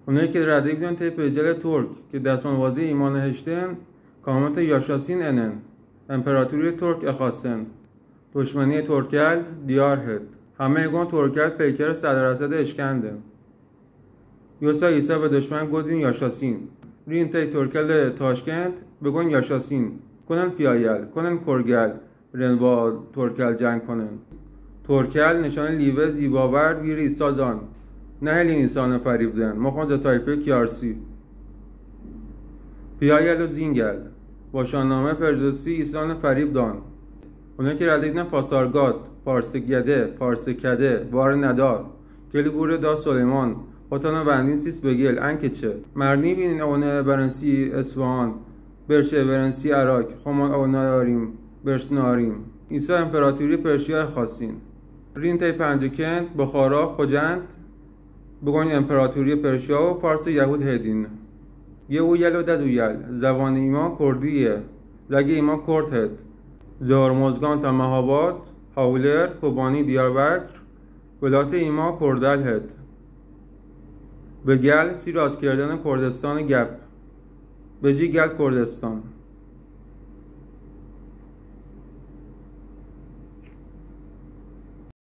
Onları ki rade bilen tep ecele Türk ki destmanbazı imanı heşten kâmete yaşasın enen. امپراتوری ترک اخواستن دشمنی ترکل دیار هد همه گون ترکل پیکر صدر اسد اشکندن یوسا ایسا به دشمن گودین یاشاسین رین تی ترکل تاشکند بگون یاشاسین کنن پیایل کنن کرگل رن با ترکل جنگ کنن ترکل نشان لیوه زیباور ویر ایستادان نه هلی نیسان فریبدن مخون ز تایفه کیارسی پیایل و زینگل با شاهنامه فردوسی ایسان فریب دان اونایی که ردیدن پاسارگاد پارسکیده پارسکده بار ندار گلی گوره دا سلیمان خطانا بندین سیست بگیل انکه چه مرنی بینین اونه برنسی اصفهان برشه برنسی عراق خمان اونه داریم برش ناریم ایسا امپراتوری پرشیا خواستین رین تی پنجکند بخارا خوجند بگوین امپراتوری پرشیا و فارس یهود هدین یه او یل و دد و یل زبان ایما کردیه لگه ایما کرد هد زهرمزگان تا مهاباد هاولر کوبانی دیاربکر ولایت ایما کردل هد به گل سی راست کردن کردستان گپ به جی گل کردستان